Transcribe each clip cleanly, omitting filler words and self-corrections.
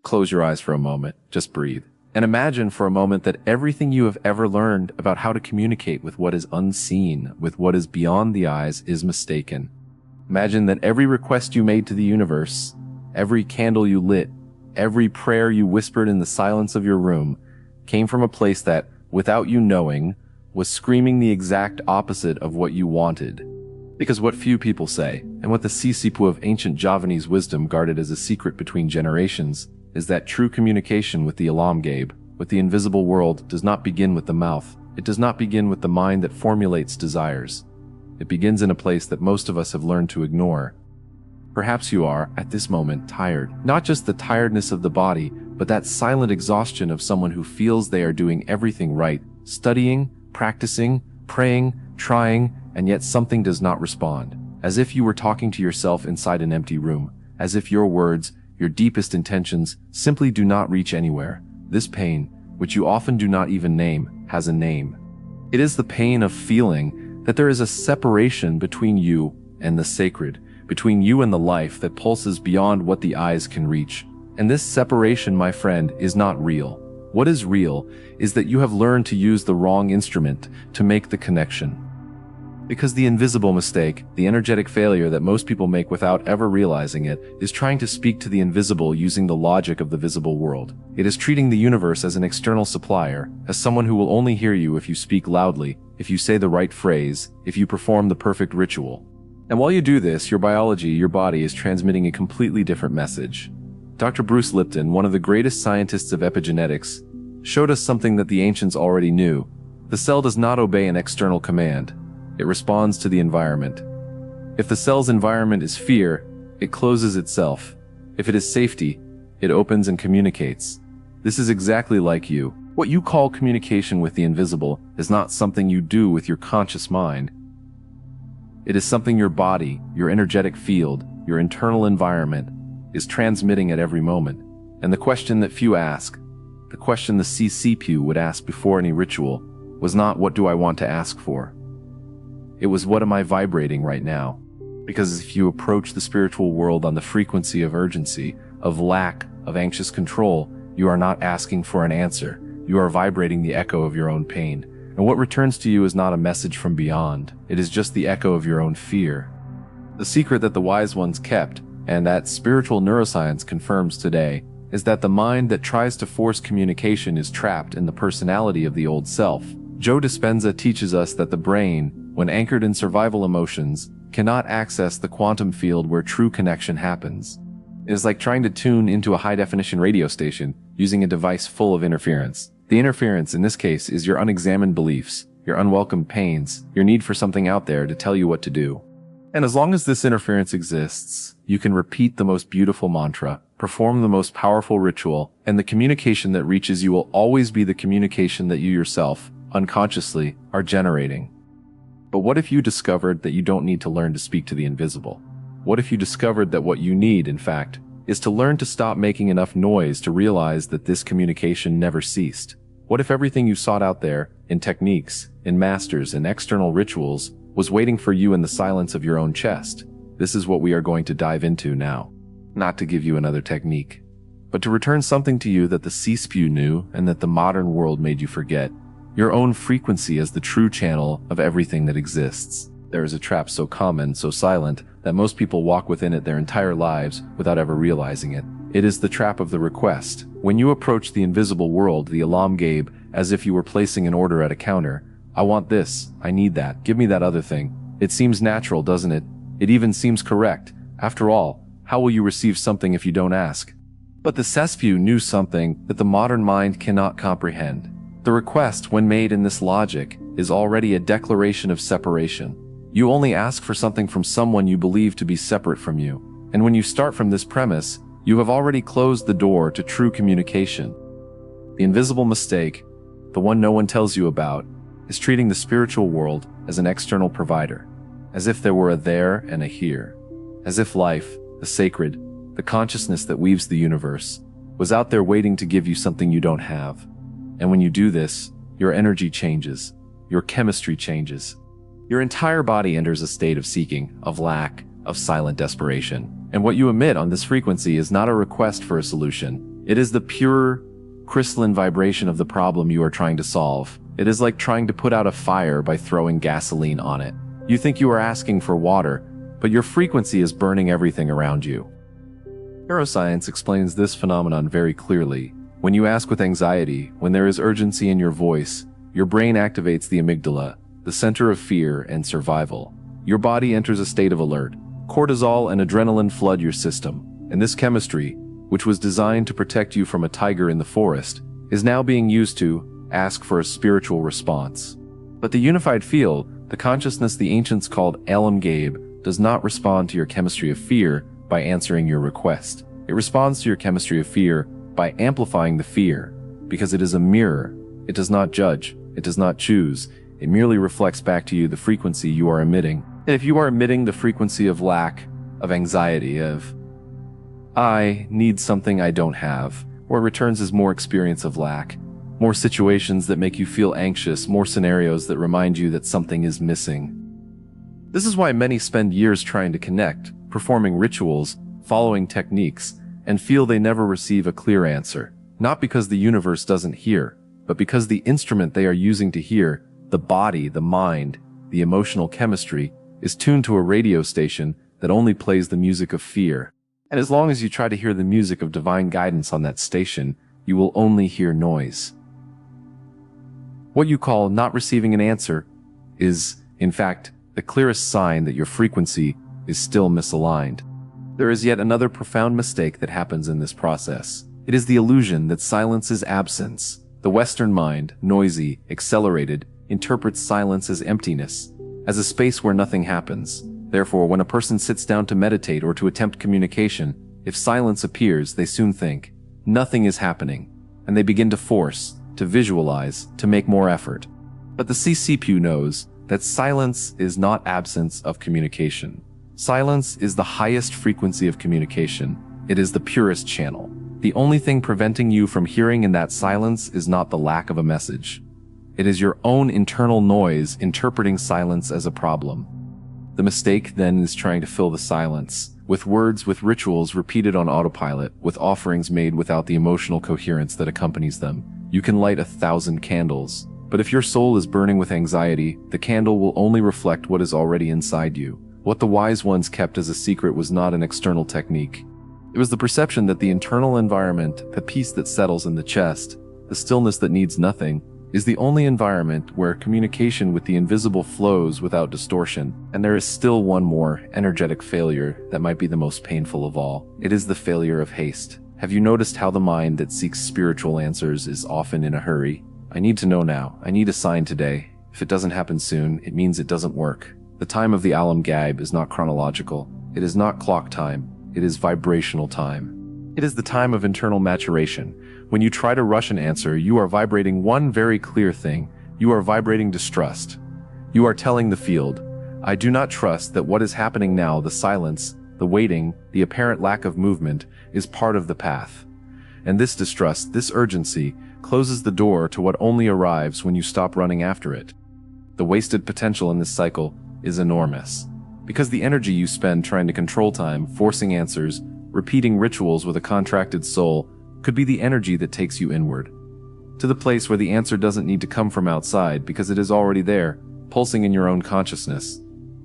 Close your eyes for a moment, just breathe. And imagine for a moment that everything you have ever learned about how to communicate with what is unseen, with what is beyond the eyes, is mistaken. Imagine that every request you made to the universe, every candle you lit, every prayer you whispered in the silence of your room, came from a place that, without you knowing, was screaming the exact opposite of what you wanted. Because what few people say, and what the sesepuh of ancient Javanese wisdom guarded as a secret between generations, is that true communication with the Gaib, with the invisible world, does not begin with the mouth. It does not begin with the mind that formulates desires. It begins in a place that most of us have learned to ignore. Perhaps you are, at this moment, tired. Not just the tiredness of the body, but that silent exhaustion of someone who feels they are doing everything right, studying, practicing, praying, trying, and yet something does not respond. As if you were talking to yourself inside an empty room. As if your words, your deepest intentions, simply do not reach anywhere. This pain, which you often do not even name, has a name. It is the pain of feeling that there is a separation between you and the sacred, between you and the life that pulses beyond what the eyes can reach. And this separation, my friend, is not real. What is real is that you have learned to use the wrong instrument to make the connection. Because the invisible mistake, the energetic failure that most people make without ever realizing it, is trying to speak to the invisible using the logic of the visible world. It is treating the universe as an external supplier, as someone who will only hear you if you speak loudly, if you say the right phrase, if you perform the perfect ritual. And while you do this, your biology, your body, is transmitting a completely different message. Dr. Bruce Lipton, one of the greatest scientists of epigenetics, showed us something that the ancients already knew. The cell does not obey an external command. It responds to the environment. If the cell's environment is fear, it closes itself. If it is safety, it opens and communicates. This is exactly like you. What you call communication with the invisible is not something you do with your conscious mind. It is something your body, your energetic field, your internal environment is transmitting at every moment. And the question that few ask, the question the sesepuh would ask before any ritual, was not what do I want to ask for? It was what am I vibrating right now? Because if you approach the spiritual world on the frequency of urgency, of lack, of anxious control, you are not asking for an answer. You are vibrating the echo of your own pain. And what returns to you is not a message from beyond. It is just the echo of your own fear. The secret that the wise ones kept, and that spiritual neuroscience confirms today, is that the mind that tries to force communication is trapped in the personality of the old self. Joe Dispenza teaches us that the brain, when anchored in survival emotions, cannot access the quantum field where true connection happens. It is like trying to tune into a high-definition radio station using a device full of interference. The interference in this case is your unexamined beliefs, your unwelcome pains, your need for something out there to tell you what to do. And as long as this interference exists, you can repeat the most beautiful mantra, perform the most powerful ritual, and the communication that reaches you will always be the communication that you yourself, unconsciously, are generating. But what if you discovered that you don't need to learn to speak to the invisible? What if you discovered that what you need, in fact, is to learn to stop making enough noise to realize that this communication never ceased? What if everything you sought out there, in techniques, in masters, and external rituals, was waiting for you in the silence of your own chest? This is what we are going to dive into now. Not to give you another technique, but to return something to you that the sesepuh knew and that the modern world made you forget. Your own frequency as the true channel of everything that exists. There is a trap so common, so silent, that most people walk within it their entire lives without ever realizing it. It is the trap of the request. When you approach the invisible world, the Gaib, as if you were placing an order at a counter, I want this, I need that, give me that other thing. It seems natural, doesn't it? It even seems correct. After all, how will you receive something if you don't ask? But the sesepuh knew something that the modern mind cannot comprehend. The request, when made in this logic, is already a declaration of separation. You only ask for something from someone you believe to be separate from you. And when you start from this premise, you have already closed the door to true communication. The invisible mistake, the one no one tells you about, is treating the spiritual world as an external provider, as if there were a there and a here, as if life, the sacred, the consciousness that weaves the universe, was out there waiting to give you something you don't have. And when you do this, your energy changes, your chemistry changes. Your entire body enters a state of seeking, of lack, of silent desperation. And what you emit on this frequency is not a request for a solution. It is the pure, crystalline vibration of the problem you are trying to solve. It is like trying to put out a fire by throwing gasoline on it. You think you are asking for water, but your frequency is burning everything around you. Neuroscience explains this phenomenon very clearly. When you ask with anxiety, when there is urgency in your voice, your brain activates the amygdala, the center of fear and survival. Your body enters a state of alert. Cortisol and adrenaline flood your system, and this chemistry, which was designed to protect you from a tiger in the forest, is now being used to ask for a spiritual response. But the unified field, the consciousness the ancients called Gaib, does not respond to your chemistry of fear by answering your request. It responds to your chemistry of fear by amplifying the fear, because it is a mirror. It does not judge, it does not choose, it merely reflects back to you the frequency you are emitting. And if you are emitting the frequency of lack, of anxiety, of I need something I don't have, what returns is more experience of lack, more situations that make you feel anxious, more scenarios that remind you that something is missing. This is why many spend years trying to connect, performing rituals, following techniques, and feel they never receive a clear answer, not because the universe doesn't hear, but because the instrument they are using to hear, the body, the mind, the emotional chemistry, is tuned to a radio station that only plays the music of fear. And as long as you try to hear the music of divine guidance on that station, you will only hear noise. What you call not receiving an answer is, in fact, the clearest sign that your frequency is still misaligned. There is yet another profound mistake that happens in this process. It is the illusion that silence is absence. The Western mind, noisy, accelerated, interprets silence as emptiness, as a space where nothing happens. Therefore, when a person sits down to meditate or to attempt communication, if silence appears, they soon think, nothing is happening, and they begin to force, to visualize, to make more effort. But the sesepuh knows that silence is not absence of communication. Silence is the highest frequency of communication. It is the purest channel. The only thing preventing you from hearing in that silence is not the lack of a message. It is your own internal noise interpreting silence as a problem. The mistake then is trying to fill the silence with words, with rituals repeated on autopilot, with offerings made without the emotional coherence that accompanies them. You can light 1,000 candles, but if your soul is burning with anxiety, the candle will only reflect what is already inside you. What the wise ones kept as a secret was not an external technique. It was the perception that the internal environment, the peace that settles in the chest, the stillness that needs nothing, is the only environment where communication with the invisible flows without distortion. And there is still one more energetic failure that might be the most painful of all. It is the failure of haste. Have you noticed how the mind that seeks spiritual answers is often in a hurry? I need to know now. I need a sign today. If it doesn't happen soon, it means it doesn't work. The time of the Gaib is not chronological. It is not clock time. It is vibrational time. It is the time of internal maturation. When you try to rush an answer, you are vibrating one very clear thing. You are vibrating distrust. You are telling the field, I do not trust that what is happening now, the silence, the waiting, the apparent lack of movement, is part of the path. And this distrust, this urgency, closes the door to what only arrives when you stop running after it. The wasted potential in this cycle is enormous. Because the energy you spend trying to control time, forcing answers, repeating rituals with a contracted soul, could be the energy that takes you inward, to the place where the answer doesn't need to come from outside because it is already there, pulsing in your own consciousness.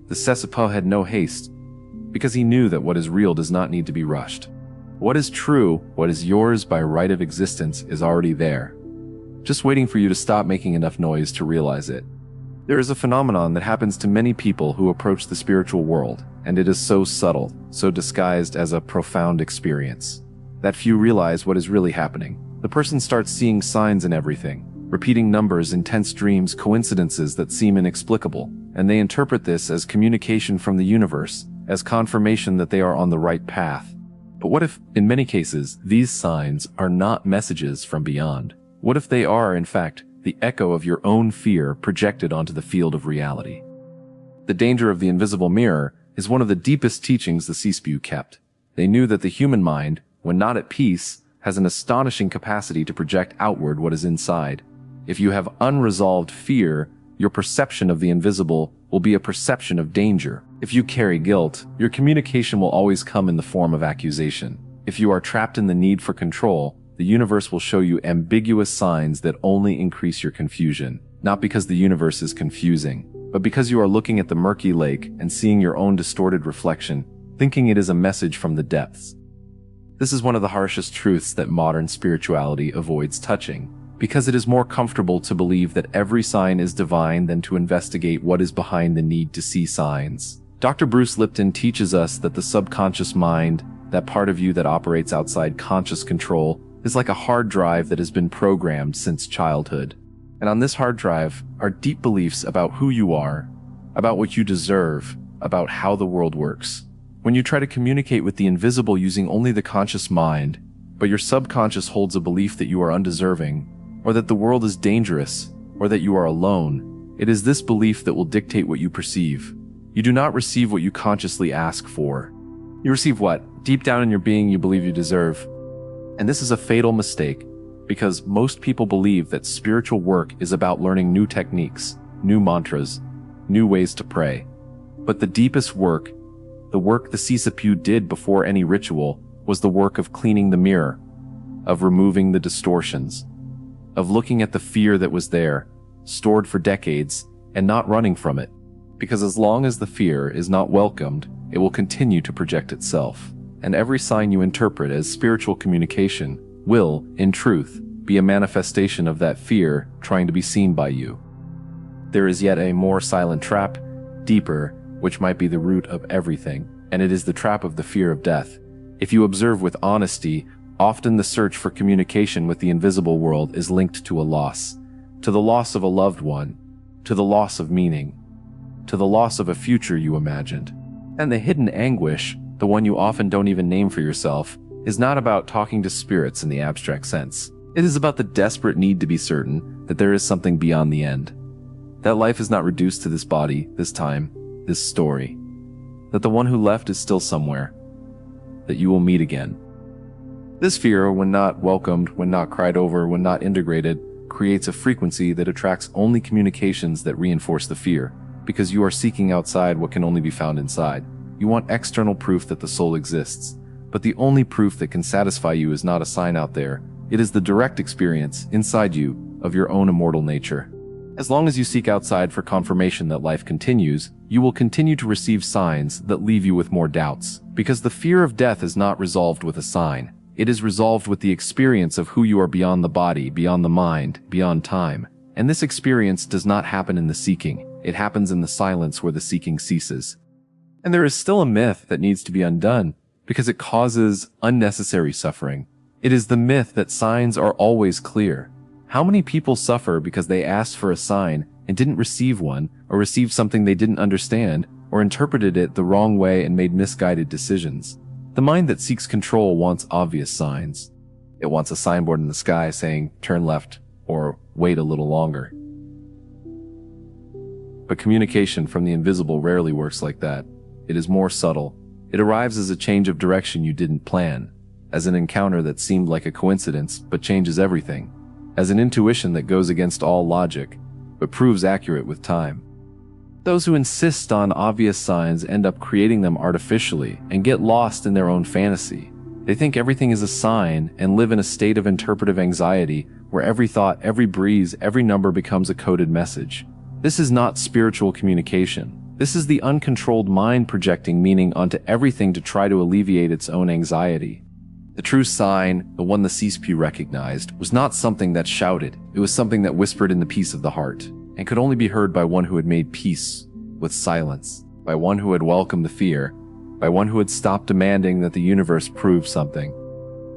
The sesepuh had no haste, because he knew that what is real does not need to be rushed. What is true, what is yours by right of existence, is already there, just waiting for you to stop making enough noise to realize it. There is a phenomenon that happens to many people who approach the spiritual world, and it is so subtle, so disguised as a profound experience, that few realize what is really happening. The person starts seeing signs in everything, repeating numbers, intense dreams, coincidences that seem inexplicable, and they interpret this as communication from the universe, as confirmation that they are on the right path. But what if, in many cases, these signs are not messages from beyond? What if they are, in fact, the echo of your own fear projected onto the field of reality? The danger of the invisible mirror is one of the deepest teachings the sesepuh kept. They knew that the human mind, when not at peace, has an astonishing capacity to project outward what is inside. If you have unresolved fear, your perception of the invisible will be a perception of danger. If you carry guilt, your communication will always come in the form of accusation. If you are trapped in the need for control, the universe will show you ambiguous signs that only increase your confusion. Not because the universe is confusing, but because you are looking at the murky lake and seeing your own distorted reflection, thinking it is a message from the depths. This is one of the harshest truths that modern spirituality avoids touching, because it is more comfortable to believe that every sign is divine than to investigate what is behind the need to see signs. Dr. Bruce Lipton teaches us that the subconscious mind, that part of you that operates outside conscious control, is like a hard drive that has been programmed since childhood. And on this hard drive are deep beliefs about who you are, about what you deserve, about how the world works. When you try to communicate with the invisible using only the conscious mind, but your subconscious holds a belief that you are undeserving, or that the world is dangerous, or that you are alone, it is this belief that will dictate what you perceive. You do not receive what you consciously ask for. You receive what, deep down in your being, you believe you deserve. And this is a fatal mistake, because most people believe that spiritual work is about learning new techniques, new mantras, new ways to pray. But the deepest work, the work the sesepuh did before any ritual, was the work of cleaning the mirror, of removing the distortions, of looking at the fear that was there, stored for decades, and not running from it. Because as long as the fear is not welcomed, it will continue to project itself. And every sign you interpret as spiritual communication will, in truth, be a manifestation of that fear trying to be seen by you. There is yet a more silent trap, deeper, which might be the root of everything, and it is the trap of the fear of death. If you observe with honesty, often the search for communication with the invisible world is linked to a loss, to the loss of a loved one, to the loss of meaning, to the loss of a future you imagined. And the hidden anguish, the one you often don't even name for yourself, is not about talking to spirits in the abstract sense. It is about the desperate need to be certain that there is something beyond the end, that life is not reduced to this body, this time, this story, that the one who left is still somewhere, that you will meet again. This fear, when not welcomed, when not cried over, when not integrated, creates a frequency that attracts only communications that reinforce the fear, because you are seeking outside what can only be found inside. You want external proof that the soul exists, but the only proof that can satisfy you is not a sign out there. It is the direct experience, inside you, of your own immortal nature. As long as you seek outside for confirmation that life continues, you will continue to receive signs that leave you with more doubts, because the fear of death is not resolved with a sign. It is resolved with the experience of who you are beyond the body, beyond the mind, beyond time. And this experience does not happen in the seeking. It happens in the silence where the seeking ceases. And there is still a myth that needs to be undone, because it causes unnecessary suffering. It is the myth that signs are always clear. How many people suffer because they asked for a sign and didn't receive one, or received something they didn't understand, or interpreted it the wrong way and made misguided decisions? The mind that seeks control wants obvious signs. It wants a signboard in the sky saying, turn left, or wait a little longer. But communication from the invisible rarely works like that. It is more subtle. It arrives as a change of direction you didn't plan, as an encounter that seemed like a coincidence but changes everything, as an intuition that goes against all logic but proves accurate with time. Those who insist on obvious signs end up creating them artificially and get lost in their own fantasy. They think everything is a sign and live in a state of interpretive anxiety where every thought, every breeze, every number becomes a coded message. This is not spiritual communication. This is the uncontrolled mind projecting meaning onto everything to try to alleviate its own anxiety. The true sign, the one the sesepuh recognized, was not something that shouted. It was something that whispered in the peace of the heart, and could only be heard by one who had made peace with silence, by one who had welcomed the fear, by one who had stopped demanding that the universe prove something.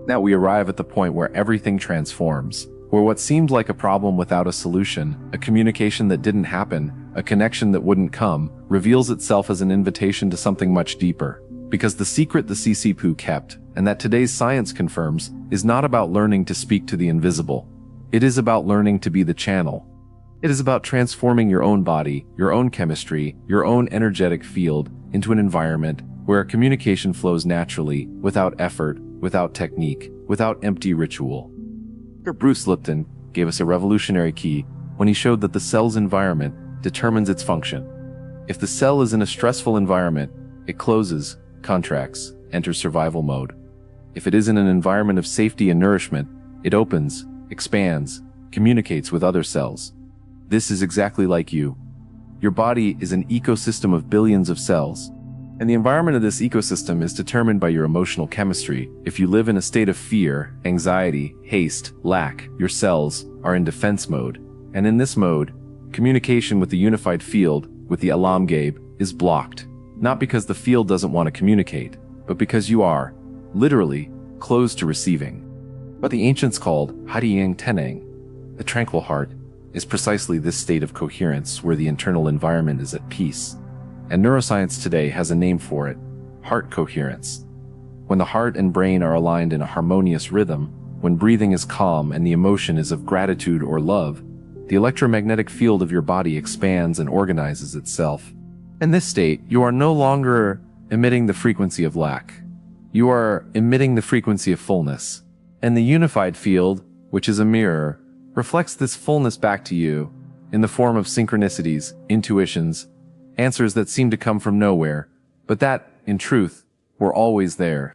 Now we arrive at the point where everything transforms, where what seemed like a problem without a solution, a communication that didn't happen, a connection that wouldn't come, reveals itself as an invitation to something much deeper. Because the secret the sesepuh kept, and that today's science confirms, is not about learning to speak to the invisible. It is about learning to be the channel. It is about transforming your own body, your own chemistry, your own energetic field into an environment where communication flows naturally, without effort, without technique, without empty ritual. Dr. Bruce Lipton gave us a revolutionary key when he showed that the cell's environment determines its function. If the cell is in a stressful environment, it closes, contracts, enters survival mode. If it is in an environment of safety and nourishment, It opens, expands, communicates with other cells. This is exactly like you. Your body is an ecosystem of billions of cells. And the environment of this ecosystem is determined by your emotional chemistry. If you live in a state of fear, anxiety, haste, lack, your cells are in defense mode. And in this mode, communication with the unified field, with the alam Gaib, is blocked. Not because the field doesn't want to communicate, but because you are, literally, closed to receiving. What the ancients called Hadiyang Tenang, the tranquil heart, is precisely this state of coherence where the internal environment is at peace. And neuroscience today has a name for it: heart coherence. When the heart and brain are aligned in a harmonious rhythm, when breathing is calm and the emotion is of gratitude or love, the electromagnetic field of your body expands and organizes itself. In this state, you are no longer emitting the frequency of lack. You are emitting the frequency of fullness. And the unified field, which is a mirror, reflects this fullness back to you in the form of synchronicities, intuitions, answers that seem to come from nowhere, but that, in truth, were always there.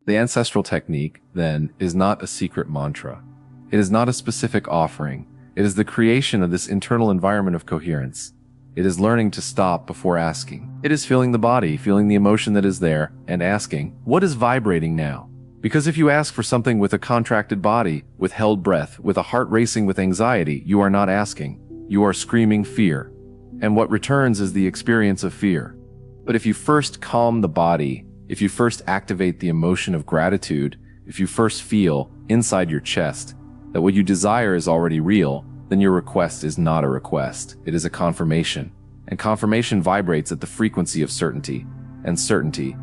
The ancestral technique, then, is not a secret mantra. It is not a specific offering. It is the creation of this internal environment of coherence. It is learning to stop before asking. It is feeling the body, feeling the emotion that is there, and asking, what is vibrating now? Because if you ask for something with a contracted body, with held breath, with a heart racing with anxiety, you are not asking. You are screaming fear. And what returns is the experience of fear. But if you first calm the body, if you first activate the emotion of gratitude, if you first feel, inside your chest, that what you desire is already real, then your request is not a request. It is a confirmation. And confirmation vibrates at the frequency of certainty. And certainty,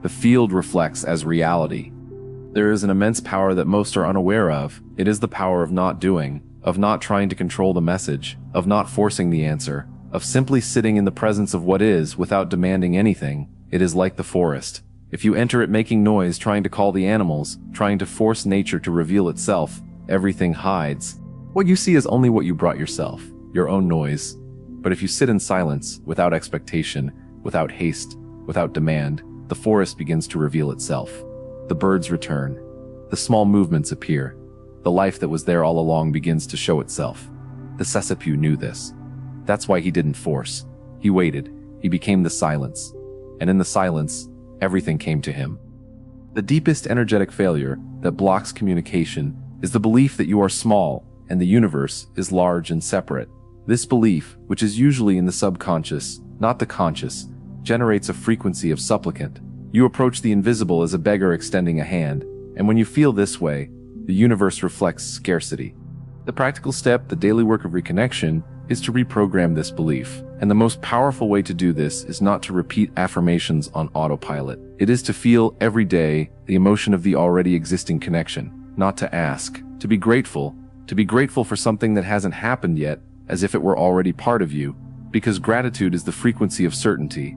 the field reflects as reality. There is an immense power that most are unaware of. It is the power of not doing, of not trying to control the message, of not forcing the answer, of simply sitting in the presence of what is without demanding anything. It is like the forest. If you enter it making noise, trying to call the animals, trying to force nature to reveal itself, everything hides. What you see is only what you brought yourself, your own noise. But if you sit in silence, without expectation, without haste, without demand, the forest begins to reveal itself. The birds return. The small movements appear. The life that was there all along begins to show itself. The sesepuh knew this. That's why he didn't force. He waited. He became the silence. And in the silence, everything came to him. The deepest energetic failure that blocks communication is the belief that you are small and the universe is large and separate. This belief, which is usually in the subconscious, not the conscious, generates a frequency of supplicant. You approach the invisible as a beggar extending a hand, and when you feel this way, the universe reflects scarcity. The practical step, the daily work of reconnection, is to reprogram this belief. And the most powerful way to do this is not to repeat affirmations on autopilot. It is to feel every day the emotion of the already existing connection, not to ask, to be grateful for something that hasn't happened yet, as if it were already part of you, because gratitude is the frequency of certainty.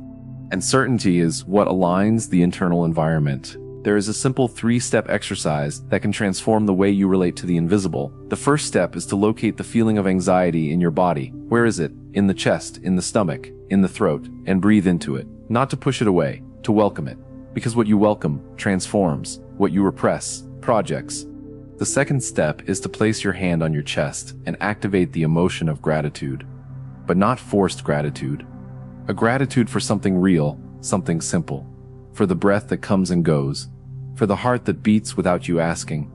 And certainty is what aligns the internal environment. There is a simple 3-step exercise that can transform the way you relate to the invisible. The first step is to locate the feeling of anxiety in your body. Where is it? In the chest, in the stomach, in the throat, and breathe into it. Not to push it away, to welcome it. Because what you welcome transforms. What you repress projects. The second step is to place your hand on your chest and activate the emotion of gratitude. But not forced gratitude. A gratitude for something real, something simple. For the breath that comes and goes. For the heart that beats without you asking.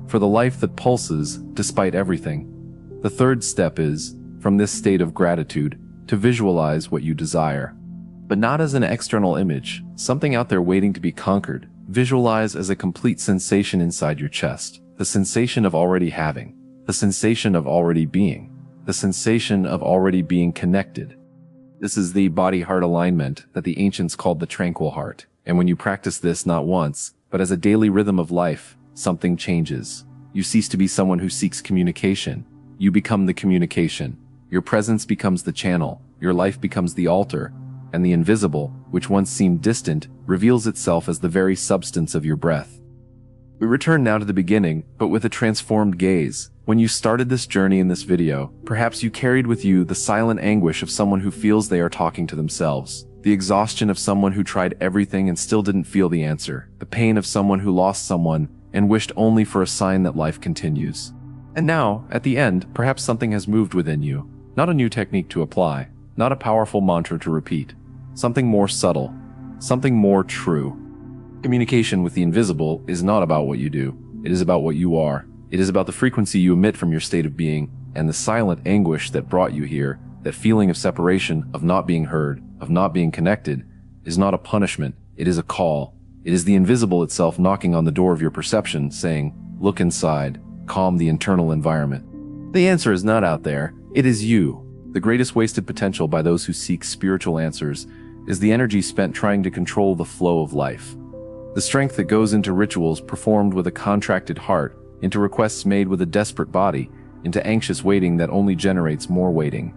For the life that pulses despite everything. The third step is, from this state of gratitude, to visualize what you desire. But not as an external image, something out there waiting to be conquered. Visualize as a complete sensation inside your chest. The sensation of already having. The sensation of already being. The sensation of already being connected. This is the body-heart alignment that the ancients called the tranquil heart. And when you practice this not once, but as a daily rhythm of life, something changes. You cease to be someone who seeks communication. You become the communication. Your presence becomes the channel. Your life becomes the altar. And the invisible, which once seemed distant, reveals itself as the very substance of your breath. We return now to the beginning, but with a transformed gaze. When you started this journey in this video, perhaps you carried with you the silent anguish of someone who feels they are talking to themselves. The exhaustion of someone who tried everything and still didn't feel the answer. The pain of someone who lost someone and wished only for a sign that life continues. And now, at the end, perhaps something has moved within you. Not a new technique to apply, not a powerful mantra to repeat. Something more subtle, something more true. Communication with the invisible is not about what you do. It is about what you are. It is about the frequency you emit from your state of being, and the silent anguish that brought you here. That feeling of separation, of not being heard, of not being connected, is not a punishment. It is a call. It is the invisible itself knocking on the door of your perception, saying, look inside, calm the internal environment. The answer is not out there. It is you. The greatest wasted potential by those who seek spiritual answers is the energy spent trying to control the flow of life. The strength that goes into rituals performed with a contracted heart, into requests made with a desperate body, into anxious waiting that only generates more waiting.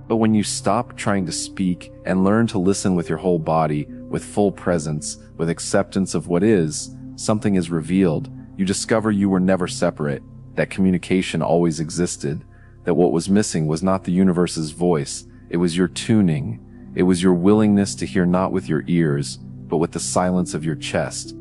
But when you stop trying to speak and learn to listen with your whole body, with full presence, with acceptance of what is, something is revealed. You discover you were never separate, that communication always existed, that what was missing was not the universe's voice, it was your tuning, it was your willingness to hear not with your ears, but with the silence of your chest.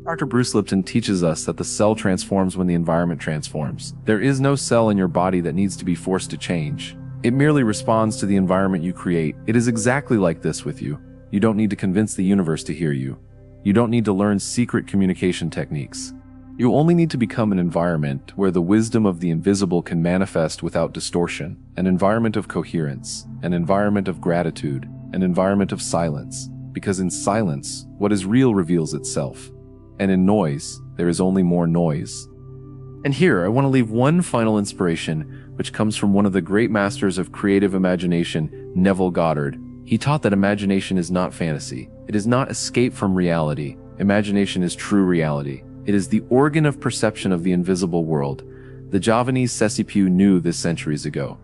Dr. Bruce Lipton teaches us that the cell transforms when the environment transforms. There is no cell in your body that needs to be forced to change. It merely responds to the environment you create. It is exactly like this with you. You don't need to convince the universe to hear you. You don't need to learn secret communication techniques. You only need to become an environment where the wisdom of the invisible can manifest without distortion, an environment of coherence, an environment of gratitude, an environment of silence. Because in silence, what is real reveals itself. And in noise, there is only more noise. And here, I want to leave one final inspiration, which comes from one of the great masters of creative imagination, Neville Goddard. He taught that imagination is not fantasy. It is not escape from reality. Imagination is true reality. It is the organ of perception of the invisible world. The Javanese sesepuh knew this centuries ago.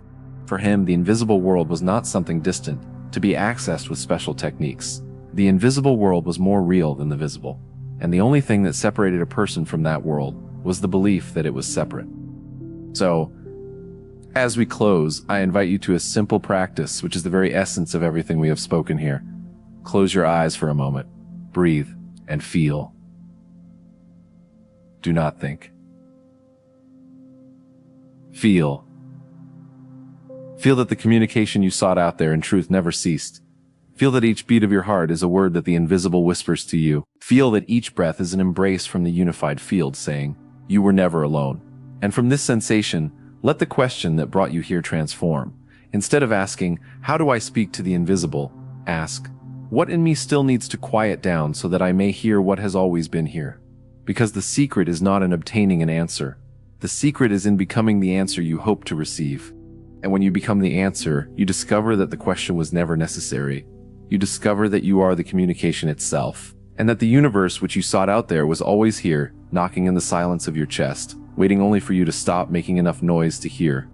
For him, the invisible world was not something distant, to be accessed with special techniques. The invisible world was more real than the visible. And the only thing that separated a person from that world was the belief that it was separate. So, as we close, I invite you to a simple practice, which is the very essence of everything we have spoken here. Close your eyes for a moment, breathe, and feel. Do not think. Feel. Feel that the communication you sought out there in truth never ceased. Feel that each beat of your heart is a word that the invisible whispers to you. Feel that each breath is an embrace from the unified field saying, you were never alone. And from this sensation, let the question that brought you here transform. Instead of asking, how do I speak to the invisible? Ask, what in me still needs to quiet down so that I may hear what has always been here? Because the secret is not in obtaining an answer. The secret is in becoming the answer you hope to receive. And when you become the answer, you discover that the question was never necessary. You discover that you are the communication itself, and that the universe which you sought out there was always here, knocking in the silence of your chest, waiting only for you to stop making enough noise to hear.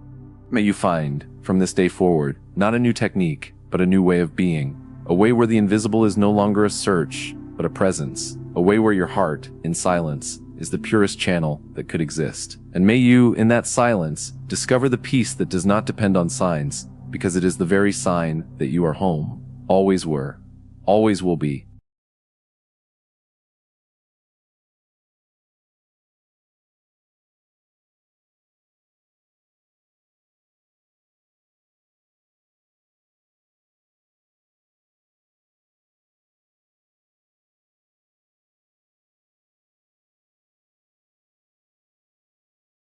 May you find, from this day forward, not a new technique, but a new way of being, a way where the invisible is no longer a search, but a presence, a way where your heart, in silence, is the purest channel that could exist. And may you, in that silence, discover the peace that does not depend on signs, because it is the very sign that you are home, always were, always will be,